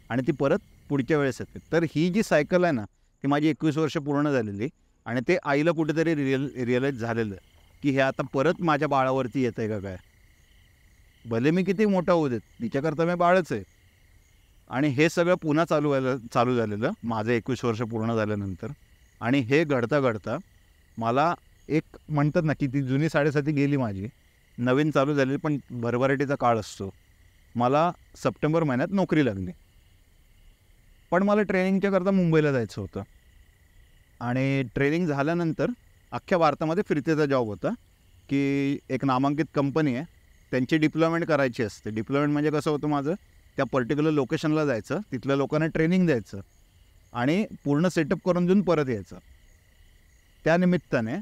आणि ती परत पुढच्या वेळेस येते. तर ही जी सायकल आहे ना ती माझी 21 वर्ष पूर्ण झालेली. आणि ते आईला कुठेतरी रिअलाईज झालेलं की हे आता परत माझ्या बाळावरती येतं आहे का काय. भले मी किती मोठा होऊ देत, तिच्याकरता मी बाळच आहे. आणि हे सगळं पुन्हा चालू झालेलं माझं 21 वर्ष पूर्ण झाल्यानंतर. आणि हे घडता घडता मला एक म्हणतात ना की ती जुनी 7.5 गेली माझी, नवीन चालू झालेली पण भरभराटीचा काळ असतो. मला सप्टेंबर महिन्यात नोकरी लागली. पण मला ट्रेनिंगच्या करता मुंबईला जायचं होतं. आणि ट्रेनिंग झाल्यानंतर अख्ख्या भारतामध्ये फिरतेचा जॉब होता की एक नामांकित कंपनी आहे, त्यांची डिप्लॉयमेंट करायची असते. डिप्लॉयमेंट म्हणजे कसं होतं माझं, त्या पर्टिक्युलर लोकेशनला जायचं, तिथल्या लोकांना ट्रेनिंग द्यायचं आणि पूर्ण सेटअप करून देऊन परत यायचं. त्या निमित्ताने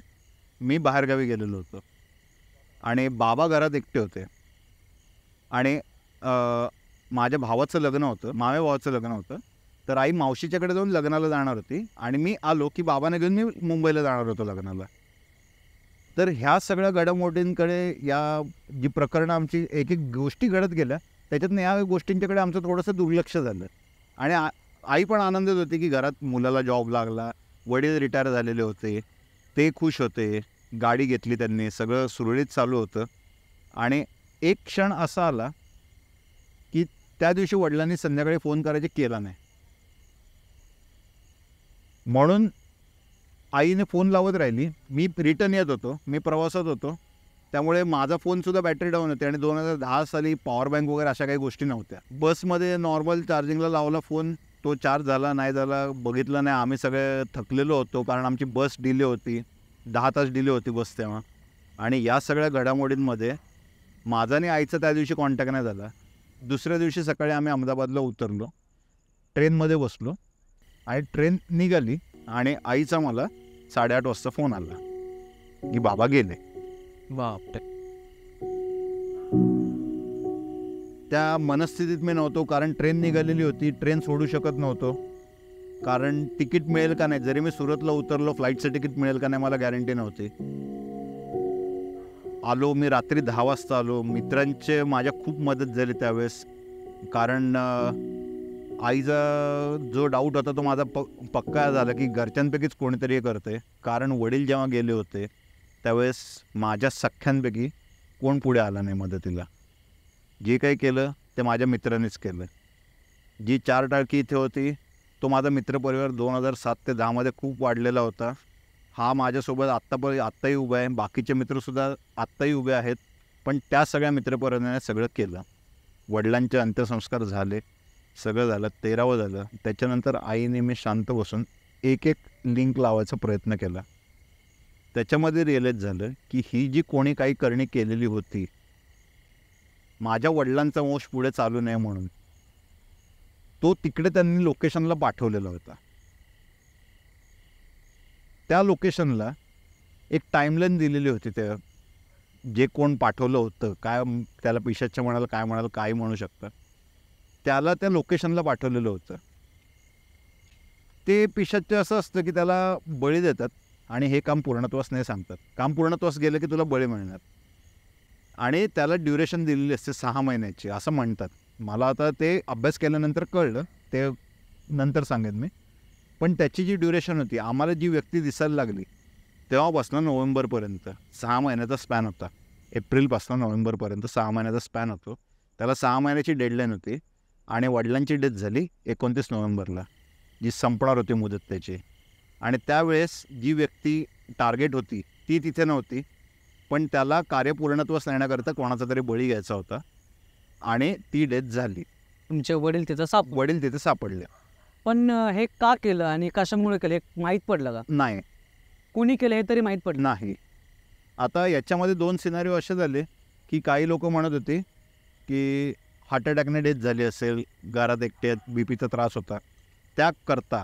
मी बाहेरगावी गेलेलो होतो आणि बाबा घरात एकटे होते आणि माझ्या भावाचं लग्न होतं, मामे भावाचं लग्न होतं. तर आई मावशीच्याकडे जाऊन लग्नाला जाणार होती आणि मी आलो की बाबाने घेऊन मी मुंबईला जाणार होतो लग्नाला. तर ह्या सगळ्या घडामोडींकडे या जी प्रकरणं आमची एक एक गोष्टी घडत गेल्या त्याच्यातनं या गोष्टींच्याकडे आमचं थोडंसं दुर्लक्ष झालं. आणि आई पण आनंदित होती की घरात मुलाला जॉब लागला, वडील रिटायर झालेले होते, ते खुश होते, गाडी घेतली त्यांनी, सगळं सुरळीत चालू होतं. आणि एक क्षण असा आला की त्या दिवशी वडिलांनी संध्याकाळी फोन करायचे केला नाही. म्हणून आईने फोन लावत राहिली. मी रिटर्न येत होतो, मी प्रवासात होतो, त्यामुळे माझा फोनसुद्धा बॅटरी डाऊन होते आणि 2010 साली पॉवर बँक वगैरे अशा काही गोष्टी नव्हत्या. बसमध्ये नॉर्मल चार्जिंगला लावला फोन, तो चार्ज झाला नाही झाला बघितलं नाही. आम्ही सगळे थकलेलो होतो कारण आमची बस डिले होती, 10 तास डिले होती बस तेव्हा. आणि या सगळ्या घडामोडींमध्ये माझा आणि आईचा त्या दिवशी कॉन्टॅक्ट नाही झाला. दुसऱ्या दिवशी सकाळी आम्ही अहमदाबादला उतरलो, ट्रेनमध्ये बसलो आणि ट्रेन निघाली आणि आईचा मला 8:30 वाजता फोन आला की बाबा गेले. बापरे. त्या मनस्थितीत मी नव्हतो कारण ट्रेन निघालेली होती, ट्रेन सोडू शकत नव्हतो कारण तिकीट मिळेल का नाही, जरी मी सुरतला उतरलो फ्लाईटचं तिकीट मिळेल का नाही मला गॅरंटी नव्हती. आलो मी रात्री 10 वाजता आलो. मित्रांचे माझ्या खूप मदत झाली त्यावेळेस कारण आईचा जो डाऊट होता तो माझा पक्का झाला की घरच्यांपैकीच कोणीतरी हे करते. कारण वडील जेव्हा गेले होते त्यावेळेस माझ्या सख्यांपैकी कोण पुढे आला नाही मदतीला. जे काही केलं ते माझ्या मित्रांनीच केलं. जी 4 टाळकी इथे होती तो माझा मित्रपरिवार 2007 ते 10 खूप वाढलेला होता. हा माझ्यासोबत आत्ताही उभा आहे, बाकीचे मित्रसुद्धा आत्ताही उभे आहेत. पण त्या सगळ्या मित्रपरिवाराने सगळं केलं. वडिलांचे अंत्यसंस्कार झाले, सगळं झालं, 13वं झालं. त्याच्यानंतर आईने मी शांत बसून एक एक लिंक लावायचा प्रयत्न केला. त्याच्यामध्ये रिअलाईज झालं की ही जी कोणी काही करणी केलेली होती माझ्या वडिलांचा वंश पुढे चालू नये म्हणून, तो तिकडे त्यांनी लोकेशनला पाठवलेला होता. त्या लोकेशनला एक टाईमलाईन दिलेली होती. त्या जे कोण पाठवलं होतं, काय त्याला पिशाच्च म्हणाल, काय म्हणाल, काय म्हणू शकतं, त्याला त्या लोकेशनला पाठवलेलं होतं. ते पिशाच्च असं असतं की त्याला बळी देतात आणि हे काम पूर्णत्वास नाही सांगतात. काम पूर्णत्वास गेलं की तुला बळी मिळणार आणि त्याला ड्युरेशन दिलेली असते 6 महिन्याची असं म्हणतात. मला आता ते अभ्यास केल्यानंतर कळलं, ते नंतर सांगेन मी. पण त्याची जी ड्युरेशन होती, आम्हाला जी व्यक्ती दिसायला लागली तेव्हापासून नोव्हेंबरपर्यंत 6 महिन्याचा स्पॅन होता. एप्रिलपासून नोव्हेंबरपर्यंत 6 महिन्याचा स्पॅन होतो. त्याला 6 महिन्याची डेडलाईन होती आणि वडिलांची डेथ झाली 29 नोव्हेंबरला, जी संपणार होती मुदत त्याची. आणि त्यावेळेस जी व्यक्ती टार्गेट होती ती तिथे नव्हती, पण त्याला कार्यपूर्णत्वास नेण्याकरता कोणाचा तरी बळी घ्यायचा होता आणि ती डेथ झाली. तुमचे वडील तिथं वडील तिथे सापडले. पण हे का केलं आणि कशामुळे केलं हे माहीत पडलं का? नाही, कोणी केलं हे तरी माहीत पडलं नाही. आता याच्यामध्ये 2 सिनारिओ असे झाले की काही लोक म्हणत होते की हार्ट अटॅकने डेथ झाली असेल, घरात एकटे बीपीचा त्रास होता. त्याकरता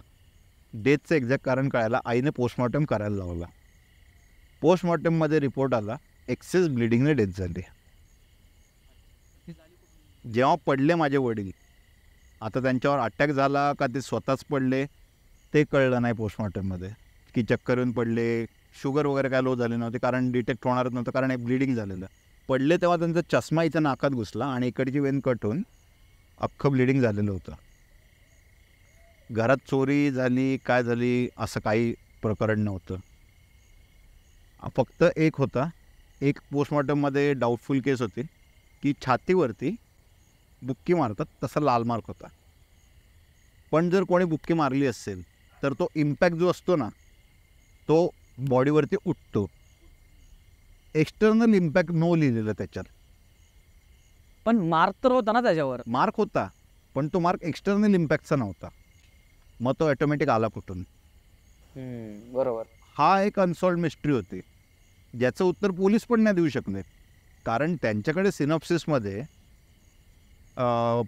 डेथचं एक्झॅक्ट कारण कळायला आईने पोस्टमॉर्टम करायला लावला. पोस्टमॉर्टममध्ये रिपोर्ट आला एक्सेस ब्लिडिंगने डेथ झाली. जेव्हा पडले माझे वडील, आता त्यांच्यावर अटॅक झाला का ते स्वतःच पडले ते कळलं नाही पोस्टमॉर्टममध्ये, की चक्कर येऊन पडले, शुगर वगैरे काय लो झाले नव्हते कारण डिटेक्ट होणारच नव्हतं कारण एक ब्लिडिंग झालेलं. पडले तेव्हा त्यांचा चष्मा इथं नाकात घुसला आणि इकडची वेन कट होऊन अख्खं ब्लिडिंग झालेलं होतं. घरात चोरी झाली काय झाली असं काही प्रकरण नव्हतं. फक्त एक होता, एक पोस्टमॉर्टममध्ये डाऊटफुल केस होती की छातीवरती बुक्की मारतात तसा लाल मार्क होता. पण जर कोणी बुक्की मारली असेल तर तो इम्पॅक्ट जो असतो ना तो बॉडीवरती उठतो. एक्सटर्नल इम्पॅक्ट नो लिहिलेलं त्याच्यात. पण मार्क तर होता ना त्याच्यावर? मार्क होता पण तो मार्क एक्सटर्नल इम्पॅक्टचा नव्हता. मग तो ऑटोमॅटिक आला कुठून? बरोबर. हा एक अनसॉल्ड मिस्ट्री होती, ज्याचं उत्तर पोलीस पण नाही देऊ शकले. कारण त्यांच्याकडे सिनॉप्सिसमध्ये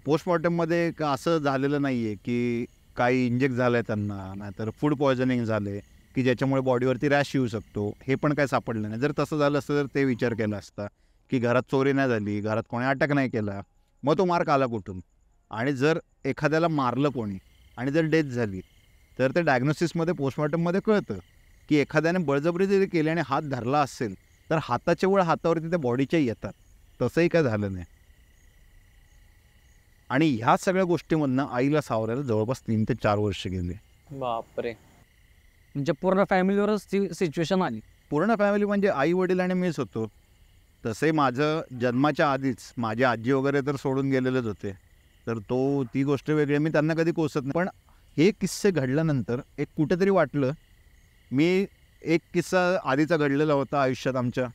पोस्टमॉर्टममध्ये असं झालेलं नाही आहे की काही इंजेक्ट झालं आहे त्यांना, नाहीतर फूड पॉयझनिंग झाले की ज्याच्यामुळे बॉडीवरती रॅश येऊ शकतो, हे पण काय सापडलं नाही. जर तसं झालं असतं तर ते विचार केला असता की घरात चोरी नाही झाली, घरात कोणी अटॅक नाही केला, मग तो मार्क आला कुठून. आणि जर एखाद्याला मारलं कोणी आणि जर डेथ झाली तर ते डायग्नोसिसमध्ये पोस्टमॉर्टममध्ये कळतं की एखाद्याने बळजबरी जरी केली आणि हात धरला असेल तर हाताच्या वेळ हातावरती त्या बॉडीच्या येतात. तसंही काय झालं नाही. आणि ह्या सगळ्या गोष्टीमधनं आईला सावरायला जवळपास 3 ते 4 वर्ष गेली. बापरे. म्हणजे पूर्ण फॅमिलीवरच ती सिच्युएशन आली. पूर्ण फॅमिली म्हणजे आई वडील आणि मीच होतो. तसे माझं जन्माच्या आधीच माझी आजी वगैरे तर सोडून गेलेलेच होते, तर ती गोष्ट वेगळी, मी त्यांना कधी कोसत नाही. पण हे किस्से घडल्यानंतर एक कुठेतरी वाटलं, मी एक किस्सा आधीचा घडलेला होता आयुष्यात आमच्या,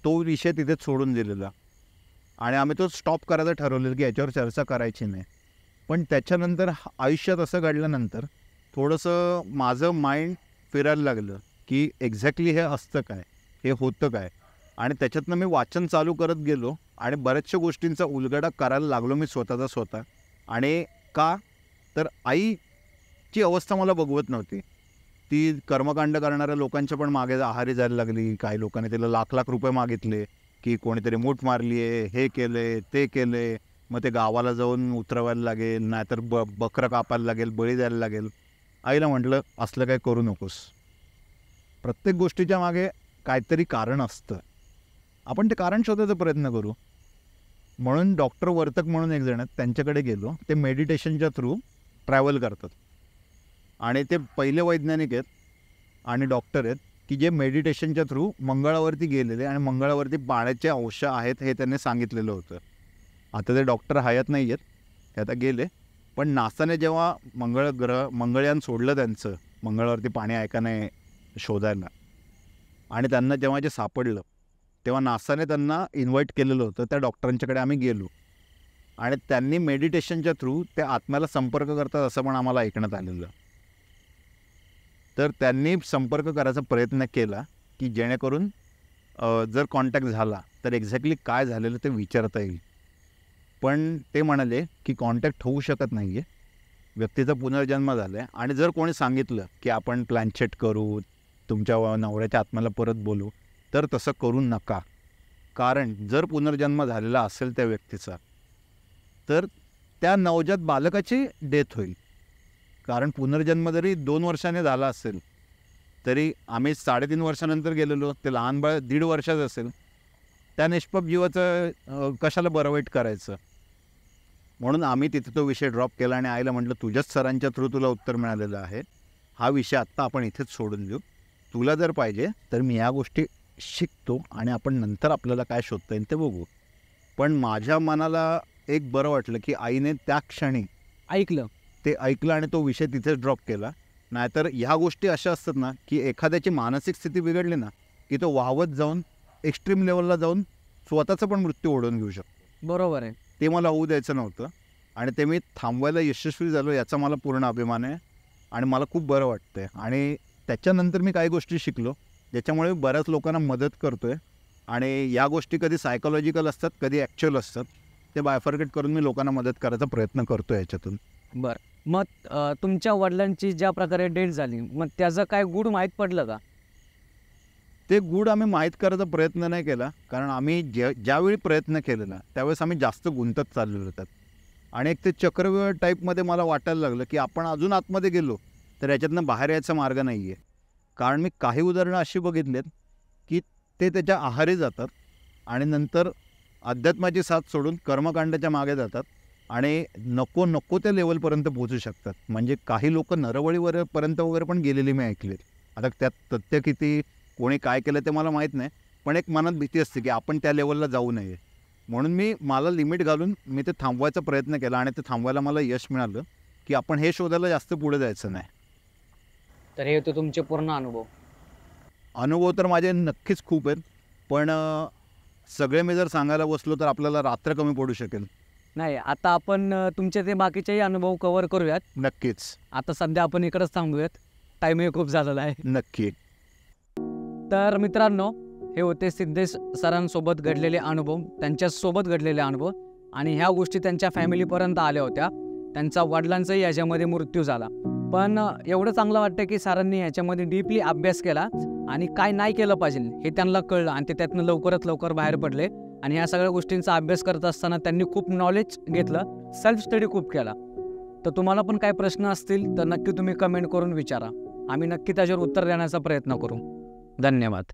तो विषय तिथेच सोडून दिलेला आणि आम्ही तो स्टॉप करायचं ठरवलेलं की याच्यावर चर्चा करायची नाही. पण त्याच्यानंतर आयुष्यात असं घडल्यानंतर थोडंसं माझं माइंड फिरायला लागलं की एक्झॅक्टली हे असतं काय, हे होतं काय. आणि त्याच्यातनं मी वाचन चालू करत गेलो आणि बऱ्याचशा गोष्टींचा उलगडा करायला लागलो मी स्वतः. आणि का तर आईची अवस्था मला बघवत नव्हती. ती कर्मकांड करणाऱ्या लोकांच्या पण मागे आहारी जायला लागली. काही लोकांनी तिला लाख रुपये मागितले की कोणीतरी मूठ मारली आहे, हे केले ते केले, मग ते गावाला जाऊन उतरवायला लागेल, नाहीतर बकरं कापायला लागेल, बळी द्यायला लागेल. आईला म्हटलं असलं काय करू नकोस. प्रत्येक गोष्टीच्या मागे काहीतरी कारण असतं, आपण ते कारण शोधायचा प्रयत्न करू. म्हणून डॉक्टर वर्तक म्हणून एक जण आहेत, त्यांच्याकडे गेलो. ते मेडिटेशनच्या थ्रू ट्रॅव्हल करतात आणि ते पहिले वैज्ञानिक आहेत आणि डॉक्टर आहेत की जे मेडिटेशनच्या थ्रू मंगळावरती गेलेले आणि मंगळावरती पाण्याचे अंश आहेत हे त्यांनी सांगितलेलं होतं. आता ते डॉक्टर हयात नाही आहेत, ते आता गेले. पण नासाने जेव्हा मंगळयान सोडलं त्यांचं मंगळावरती पाणी ऐकाने शोधायला, आणि त्यांना जेव्हा जे सापडलं तेव्हा नासाने त्यांना इन्व्हाइट केलेलं होतं. त्या डॉक्टरांच्याकडे आम्ही गेलो आणि त्यांनी मेडिटेशनच्या थ्रू त्या आत्म्याला संपर्क करतात असं पण आम्हाला ऐकण्यात आलेलं. तर त्यांनी संपर्क करायचा प्रयत्न केला की जेणेकरून जर कॉन्टॅक्ट झाला तर एक्झॅक्टली काय झालेलं ते विचारता येईल. पण ते म्हणाले की कॉन्टॅक्ट होऊ शकत नाही आहे, व्यक्तीचा पुनर्जन्म झाला आहे. आणि जर कोणी सांगितलं की आपण प्लॅनचेट करू, तुमच्या नवऱ्याच्या आत्म्याला परत बोलू, तर तसं करू नका. कारण जर पुनर्जन्म झालेला असेल त्या व्यक्तीचा तर त्या नवजात बालकाची डेथ होईल. कारण पुनर्जन्म जरी 2 वर्षाने झाला असेल तरी आम्ही 3.5 वर्षानंतर गेलेलो, ते लहान बाळ 1.5 वर्षाचं असेल, त्या निष्पाप जीवाचं कशाला बरं वाईट करायचं. म्हणून आम्ही तिथे तो विषय ड्रॉप केला आणि आईला म्हटलं तुझ्याच सरांच्या थ्रू तुला उत्तर मिळालेलं आहे, हा विषय आत्ता आपण इथेच सोडून देऊ. तुला जर पाहिजे तर मी या गोष्टी शिकतो आणि आपण नंतर आपल्याला काय शोधता येईल ते बघू. पण माझ्या मनाला एक बरं वाटलं की आईने त्या क्षणी ते ऐकलं आणि तो विषय तिथेच ड्रॉप केला. नाहीतर ह्या गोष्टी अशा असतात ना की एखाद्याची मानसिक स्थिती बिघडली ना की तो वाहवत जाऊन एक्स्ट्रीम लेवलला जाऊन स्वतःचा पण मृत्यू ओढवून घेऊ शकतो. बरोबर आहे. ते मला होऊ द्यायचं नव्हतं आणि ते मी थांबवायला यशस्वी झालो याचा मला पूर्ण अभिमान आहे आणि मला खूप बरं वाटतं आहे. आणि त्याच्यानंतर मी काही गोष्टी शिकलो ज्याच्यामुळे बऱ्याच लोकांना मदत करतो आहे. आणि या गोष्टी कधी सायकोलॉजिकल असतात, कधी ॲक्च्युअल असतात, ते बायफर्केट करून मी लोकांना मदत करायचा प्रयत्न करतो आहे याच्यातून. बरं, मग तुमच्या वडिलांची ज्या प्रकारे डेथ झाली, मग त्याचं काय गूढ माहीत पडलं का? ते गूढ आम्ही माहीत करायचा प्रयत्न नाही केला, कारण आम्ही ज्यावेळी प्रयत्न केलेला त्यावेळेस आम्ही जास्त गुंतत चाललेलो होतात. आणि एक ते चक्रव्यूह टाईपमध्ये मला वाटायला लागलं की आपण अजून आतमध्ये गेलो तर याच्यातनं बाहेर यायचा मार्ग नाही आहे. कारण मी काही उदाहरणं अशी बघितलीत की ते त्याच्या आहारी जातात आणि नंतर अध्यात्माची साथ सोडून कर्मकांडाच्या मागे जातात आणि नको त्या लेवलपर्यंत पोहोचू शकतात. म्हणजे काही लोक नरवळीवरपर्यंत वगैरे पण गेलेली मी ऐकलेत. आता त्यात तथ्य किती, कोणी काय केलं ते मला माहीत नाही, पण एक मनात भीती असते की आपण त्या लेवलला जाऊ नये. म्हणून मला लिमिट घालून मी ते थांबवायचा प्रयत्न केला आणि ते थांबवायला मला यश मिळालं की आपण हे शोधायला जास्त पुढे जायचं नाही. तर हे होते तुमचे पूर्ण अनुभव तर माझे नक्कीच खूप आहेत, पण सगळे मी जर सांगायला बसलो तर आपल्याला रात्र कमी पडू शकेल. नाही, आता आपण तुमचे ते बाकीचेही अनुभव कव्हर करूयात. नक्कीच. आता सध्या आपण इकडंच थांबूयात. टाईमही खूप झालेला आहे. नक्की. तर मित्रांनो, हे होते सिद्धेश सरांसोबत घडलेले अनुभव, त्यांच्यासोबत घडलेले अनुभव आणि ह्या गोष्टी त्यांच्या फॅमिलीपर्यंत आल्या होत्या. त्यांचा वडिलांचाही याच्यामध्ये मृत्यू झाला. पण एवढं चांगलं वाटतं की सरांनी याच्यामध्ये डीपली अभ्यास केला आणि काय नाही केलं पाहिजे हे त्यांना कळलं आणि ते त्यातनं लवकरात लवकर बाहेर पडले. आणि ह्या सगळ्या गोष्टींचा अभ्यास करत असताना त्यांनी खूप नॉलेज घेतलं, सेल्फ स्टडी खूप केला. तर तुम्हाला पण काही प्रश्न असतील तर नक्की तुम्ही कमेंट करून विचारा. आम्ही नक्की त्याच्यावर उत्तर देण्याचा प्रयत्न करू. धन्यवाद.